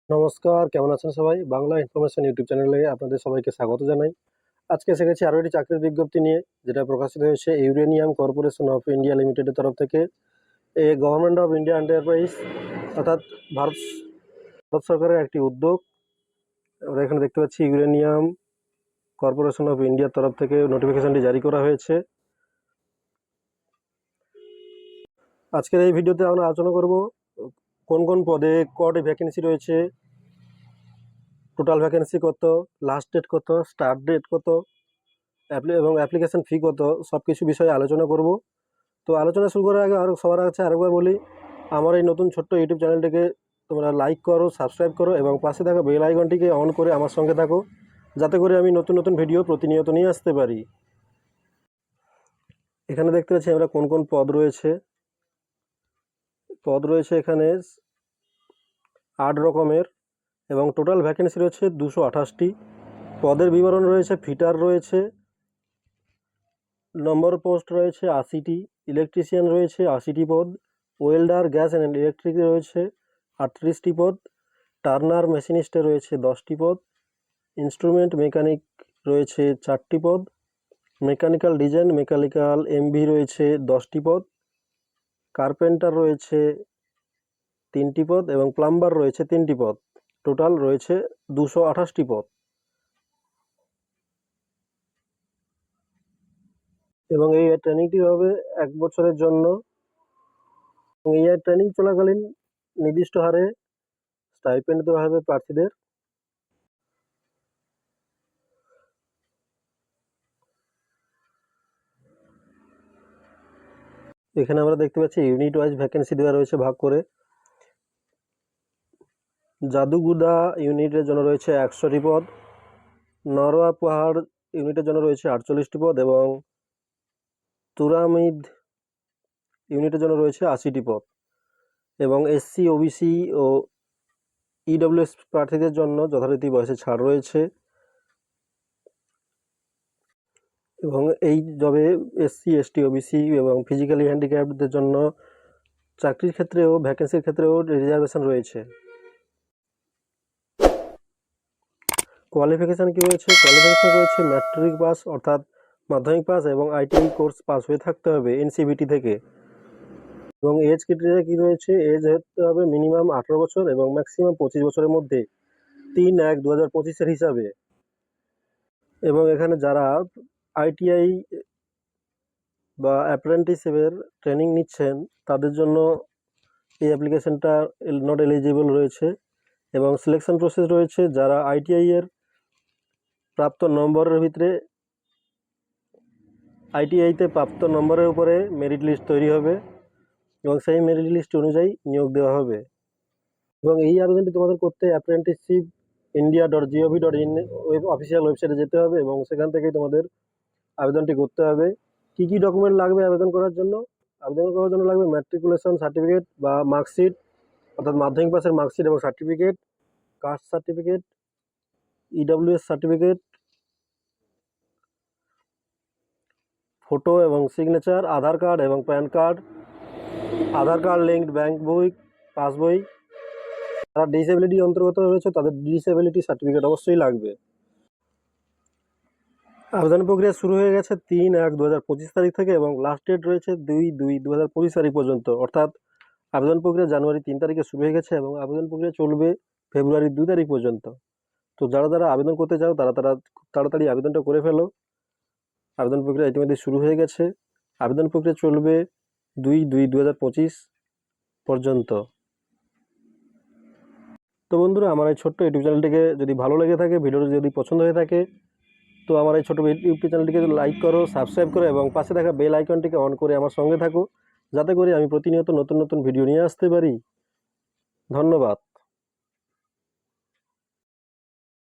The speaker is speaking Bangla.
নমস্কার, কেমন আছেন সবাই? বাংলা ইনফরমেশন ইউটিউব চ্যানেলে আপনাদের সবাইকে স্বাগত জানাই। আজকে এসে গেছি আরও একটি চাকরির বিজ্ঞপ্তি নিয়ে, যেটা প্রকাশিত হয়েছে ইউরেনিয়াম কর্পোরেশন অফ ইন্ডিয়া লিমিটেডের তরফ থেকে। গভর্নমেন্ট অফ ইন্ডিয়া এন্টারপ্রাইজ, অর্থাৎ ভারত ভারত সরকারের একটি উদ্যোগ। আমরা এখানে দেখতে পাচ্ছি ইউরেনিয়াম কর্পোরেশন অফ ইন্ডিয়ার তরফ থেকে নোটিফিকেশনটি জারি করা হয়েছে। আজকের এই ভিডিওতে আমরা আলোচনা করব কোন কোন পদে কটি ভ্যাকেন্সি রয়েছে, টোটাল ভ্যাকেন্সি কত, লাস্ট ডেট কত, স্টার্ট ডেট কত এবং অ্যাপ্লিকেশন ফি কত, সব কিছু বিষয়ে আলোচনা করব। তো আলোচনা শুরু করার আগে সবার কাছে আরেকবার বলি, আমার এই নতুন ছোট্ট ইউটিউব চ্যানেলটিকে তোমরা লাইক করো, সাবস্ক্রাইব করো এবং পাশে থাকা বেল আইকনটিকে অন করে আমার সঙ্গে থাকো, যাতে করে আমি নতুন নতুন ভিডিও প্রতিনিয়ত নিয়ে আসতে পারি। এখানে দেখতে পাচ্ছি আমরা কোন কোন পদ রয়েছে। এখানে 8 রকমের এবং টোটাল ভ্যাকেন্সি রয়েছে 228টি। পদের বিবরণ রয়েছে, ফিটার রয়েছে, নম্বর পোস্ট রয়েছে 80টি, ইলেকট্রিশিয়ান রয়েছে 80টি পদ, ওয়েল্ডার, গ্যাস অ্যান্ড ইলেকট্রিক রয়েছে 38টি পদ, টার্নার মেশিনিস্টে রয়েছে 10টি পদ, ইনস্ট্রুমেন্ট মেকানিক রয়েছে 4টি পদ, মেকানিক্যাল ডিজাইন মেকানিক্যাল এমভি রয়েছে 10টি পদ, কার্পেন্টার রয়েছে 3টি পদ এবং প্লাম্বার রয়েছে 3টি পদ। টোটাল রয়েছে 228টি পদ। এবং এই ট্রেনিংটি হবে 1 বছরের জন্য। এই ট্রেনিং চলাকালীন নির্দিষ্ট হারে স্টাইপেন্ড দেওয়া হবে প্রার্থীদের। এখানে আমরা দেখতে পাচ্ছি ইউনিট ওয়াইজ ভ্যাকেন্সি দেওয়া রয়েছে ভাগ করে। জাদুগুদা ইউনিটের জন্য রয়েছে 100টি পদ, নরওয়া পাহাড় ইউনিটের জন্য রয়েছে 48টি পদ এবং তুরামিদ ইউনিটের জন্য রয়েছে 80টি পদ। এবং এসসি, ওবিসি ও ইডব্লিউএস প্রার্থীদের জন্য যথারীতি বয়সে ছাড় রয়েছে। এবং এই জবে এসসি, এসটি, ওবিসি এবং ফিজিক্যালি হ্যান্ডিক্যাপদের জন্য চাকরির ক্ষেত্রেও ভ্যাকেন্সির ক্ষেত্রেও রিজার্ভেশন রয়েছে। কোয়ালিফিকেশান কী রয়েছে? কোয়ালিফিকেশান রয়েছে ম্যাট্রিক পাস অর্থাৎ মাধ্যমিক পাস এবং আইটিআই কোর্স পাস হয়ে থাকতে হবে এনসিভিটি থেকে। এবং এজ ক্রাইটেরিয়া কী রয়েছে? এজ হতে হবে মিনিমাম 18 বছর এবং ম্যাক্সিমাম 25 বছরের মধ্যে, 3/1/2025 হিসাবে। এবং এখানে যারা আইটিআই বা অ্যাপ্রেন্টিসের ট্রেনিং নিচ্ছেন তাদের জন্য এই অ্যাপ্লিকেশনটা নট এলিজিবল রয়েছে। এবং সিলেকশন প্রসেস রয়েছে, যারা আইটিআইয়ের প্রাপ্ত নম্বরের ভিতরে আইটিআইতে প্রাপ্ত নম্বরের উপরে মেরিট লিস্ট তৈরি হবে এবং সেই মেরিট লিস্ট অনুযায়ী নিয়োগ দেওয়া হবে। এবং এই আবেদনটি তোমাদের করতে apprenticeshipindia.gov.in অফিসিয়াল ওয়েবসাইটে যেতে হবে এবং সেখান থেকেই তোমাদের আবেদনটি করতে হবে। কী কী ডকুমেন্ট লাগবে আবেদন করার জন্য? আবেদন করার জন্য লাগবে ম্যাট্রিকুলেশন সার্টিফিকেট বা মার্কশিট, অর্থাৎ মাধ্যমিক পাসের মার্কশিট এবং certificate, caste certificate, EWS certificate, photo এবং সিগনেচার, আধার কার্ড এবং PAN card, Aadhaar card linked bank বই, পাসবই। যারা ডিসেবিলিটি অন্তর্গত রয়েছে তাদের ডিসেবিলিটি সার্টিফিকেট অবশ্যই লাগবে। আবেদন প্রক্রিয়া শুরু হয়ে গেছে 3/1/2025 তারিখ থেকে এবং লাস্ট ডেট রয়েছে 2/2/2025 তারিখ পর্যন্ত। অর্থাৎ আবেদন প্রক্রিয়া জানুয়ারি 3 তারিখে শুরু হয়ে গেছে এবং আবেদন প্রক্রিয়া চলবে ফেব্রুয়ারি 2 তারিখ পর্যন্ত। তো যারা আবেদন করতে চাও তারা খুব তাড়াতাড়ি আবেদনটা করে ফেলো। আবেদন প্রক্রিয়া ইতিমধ্যে শুরু হয়ে গেছে। আবেদন প্রক্রিয়া চলবে 2/2/2025 পর্যন্ত। তো বন্ধুরা, আমার এই ছোট্ট ইউটিউব চ্যানেলটিকে যদি ভালো লেগে থাকে, ভিডিওটি যদি পছন্দ হয়ে থাকে, তো আমার এই ছোটো ইউটিউব চ্যানেলটিকে লাইক করো, সাবস্ক্রাইব করো এবং পাশে থাকা বেল আইকনটিকে অন করে আমার সঙ্গে থাকো, যাতে করে আমি প্রতিনিয়ত নতুন নতুন ভিডিও নিয়ে আসতে পারি। ধন্যবাদ।